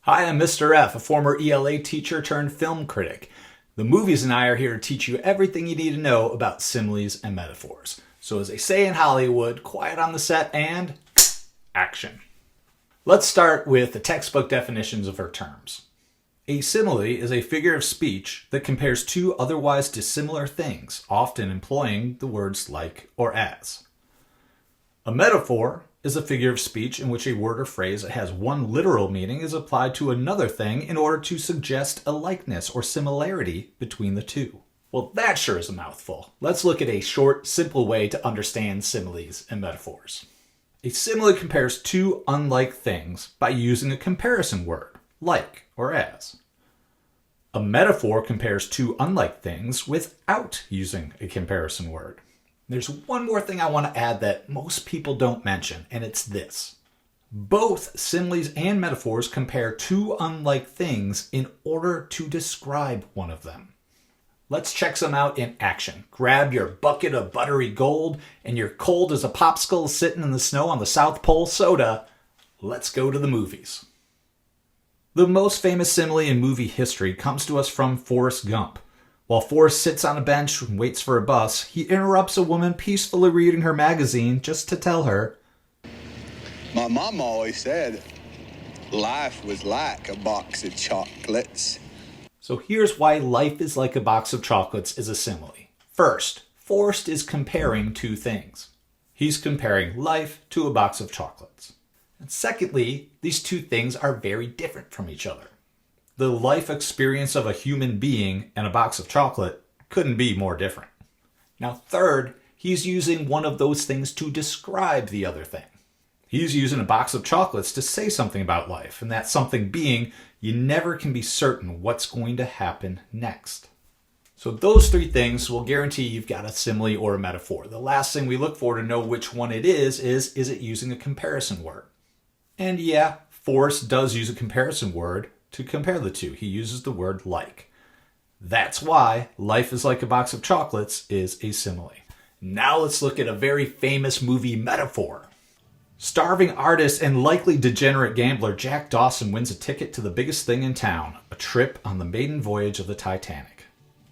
Hi, I'm Mr. F, a former ELA teacher turned film critic. The movies and I are here to teach you everything you need to know about similes and metaphors. So as they say in Hollywood, quiet on the set and action. Let's start with the textbook definitions of our terms. A simile is a figure of speech that compares two otherwise dissimilar things, often employing the words like or as. A metaphor is a figure of speech in which a word or phrase that has one literal meaning is applied to another thing in order to suggest a likeness or similarity between the two. Well, that sure is a mouthful. Let's look at a short, simple way to understand similes and metaphors. A simile compares two unlike things by using a comparison word, like or as. A metaphor compares two unlike things without using a comparison word. There's one more thing I want to add that most people don't mention, and it's this. Both similes and metaphors compare two unlike things in order to describe one of them. Let's check some out in action. Grab your bucket of buttery gold and your cold as a popsicle sitting in the snow on the South Pole soda. Let's go to the movies. The most famous simile in movie history comes to us from Forrest Gump. While Forrest sits on a bench and waits for a bus, he interrupts a woman peacefully reading her magazine just to tell her, "My mom always said life was like a box of chocolates." So here's why life is like a box of chocolates is a simile. First, Forrest is comparing two things. He's comparing life to a box of chocolates. And secondly, these two things are very different from each other. The life experience of a human being and a box of chocolate couldn't be more different. Now third, he's using one of those things to describe the other thing. He's using a box of chocolates to say something about life, and that something being you never can be certain what's going to happen next. So those three things will guarantee you've got a simile or a metaphor. The last thing we look for to know which one it is it using a comparison word? And yeah, Forrest does use a comparison word to compare the two. He uses the word like. That's why life is like a box of chocolates is a simile. Now let's look at a very famous movie metaphor. Starving artist and likely degenerate gambler Jack Dawson wins a ticket to the biggest thing in town, a trip on the maiden voyage of the Titanic.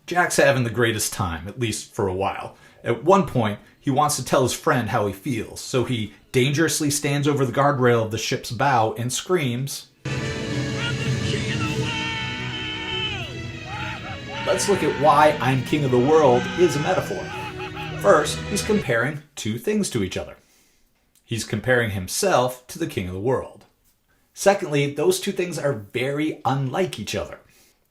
Jack's having the greatest time, at least for a while. At one point, he wants to tell his friend how he feels, so he dangerously stands over the guardrail of the ship's bow and screams, let's look at why I'm king of the world is a metaphor. First, he's comparing two things to each other. He's comparing himself to the king of the world. Secondly, those two things are very unlike each other.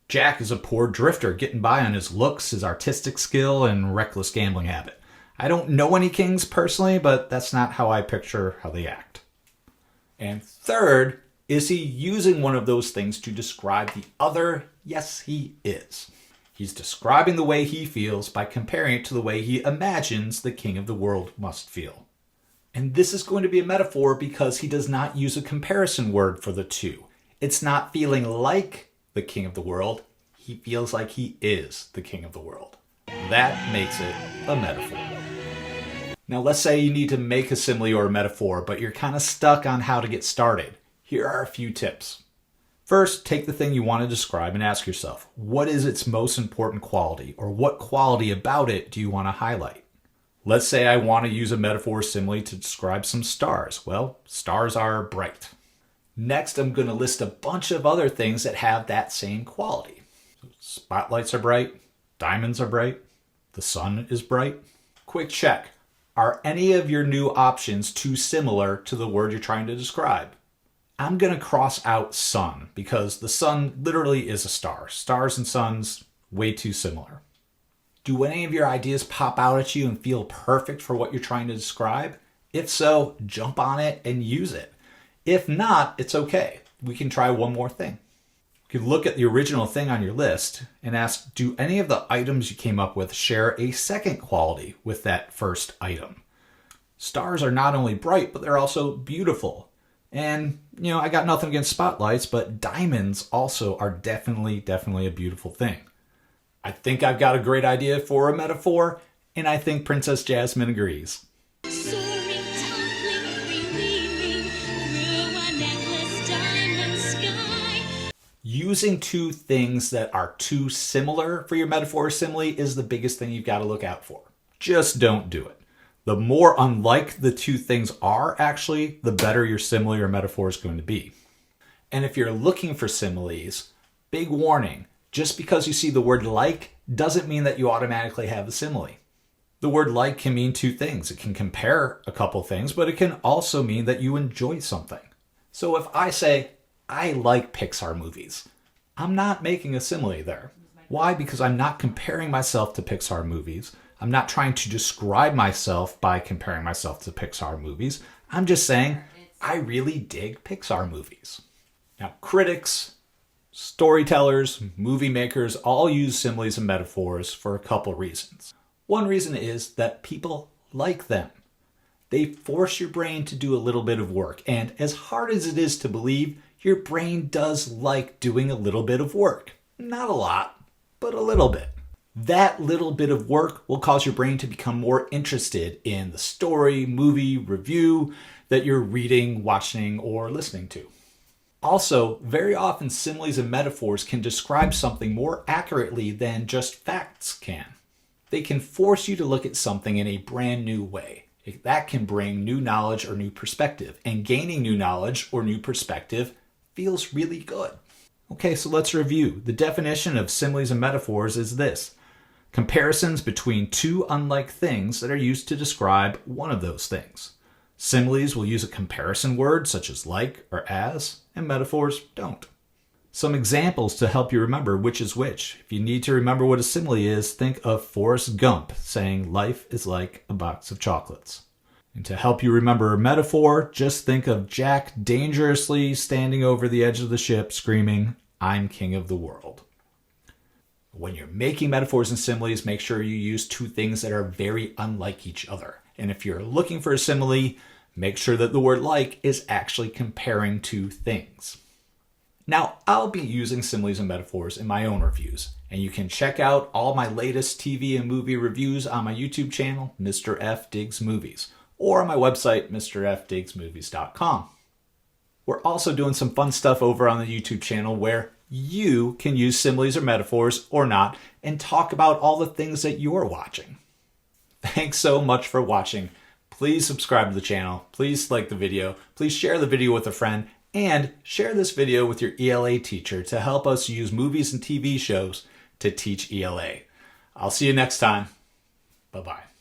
Jack is a poor drifter getting by on his looks, his artistic skill, and reckless gambling habit. I don't know any kings personally, but that's not how I picture how they act. And third, is he using one of those things to describe the other? Yes, he is. He's describing the way he feels by comparing it to the way he imagines the king of the world must feel. And this is going to be a metaphor because he does not use a comparison word for the two. It's not feeling like the king of the world. He feels like he is the king of the world. That makes it a metaphor. Now let's say you need to make a simile or a metaphor, but you're kind of stuck on how to get started. Here are a few tips. First, take the thing you want to describe and ask yourself, what is its most important quality, or what quality about it do you want to highlight? Let's say I want to use a metaphor or simile to describe some stars. Well, stars are bright. Next, I'm going to list a bunch of other things that have that same quality. Spotlights are bright, diamonds are bright, the sun is bright. Quick check. Are any of your new options too similar to the word you're trying to describe? I'm going to cross out sun because the sun literally is a star. Stars and suns, way too similar. Do any of your ideas pop out at you and feel perfect for what you're trying to describe? If so, jump on it and use it. If not, it's okay. We can try one more thing. You could look at the original thing on your list and ask, do any of the items you came up with share a second quality with that first item? Stars are not only bright, but they're also beautiful. And, I got nothing against spotlights, but diamonds also are definitely a beautiful thing. I think I've got a great idea for a metaphor, and I think Princess Jasmine agrees. Using two things that are too similar for your metaphor or simile is the biggest thing you've got to look out for. Just don't do it. The more unlike the two things are, actually, the better your simile or metaphor is going to be. And if you're looking for similes, big warning, just because you see the word like doesn't mean that you automatically have a simile. The word like can mean two things. It can compare a couple things, but it can also mean that you enjoy something. So if I say, I like Pixar movies, I'm not making a simile there. Why? Because I'm not comparing myself to Pixar movies. I'm not trying to describe myself by comparing myself to Pixar movies. I'm just saying, I really dig Pixar movies. Now, critics, storytellers, movie makers all use similes and metaphors for a couple reasons. One reason is that people like them. They force your brain to do a little bit of work, and as hard as it is to believe, your brain does like doing a little bit of work. Not a lot, but a little bit. That little bit of work will cause your brain to become more interested in the story, movie, review that you're reading, watching, or listening to. Also, very often similes and metaphors can describe something more accurately than just facts can. They can force you to look at something in a brand new way. That can bring new knowledge or new perspective, and gaining new knowledge or new perspective feels really good. Okay, so let's review. The definition of similes and metaphors is this: comparisons between two unlike things that are used to describe one of those things. Similes will use a comparison word such as like or as, and metaphors don't. Some examples to help you remember which is which. If you need to remember what a simile is, think of Forrest Gump saying life is like a box of chocolates. And to help you remember a metaphor, just think of Jack dangerously standing over the edge of the ship screaming, I'm king of the world. When you're making metaphors and similes, make sure you use two things that are very unlike each other. And if you're looking for a simile, make sure that the word like is actually comparing two things. Now, I'll be using similes and metaphors in my own reviews, and you can check out all my latest TV and movie reviews on my YouTube channel, Mr. F Digs Movies, or on my website, mrfdigsmovies.com. We're also doing some fun stuff over on the YouTube channel where you can use similes or metaphors or not and talk about all the things that you're watching. Thanks so much for watching. Please subscribe to the channel. Please like the video. Please share the video with a friend. And share this video with your ELA teacher to help us use movies and TV shows to teach ELA. I'll see you next time. Bye-bye.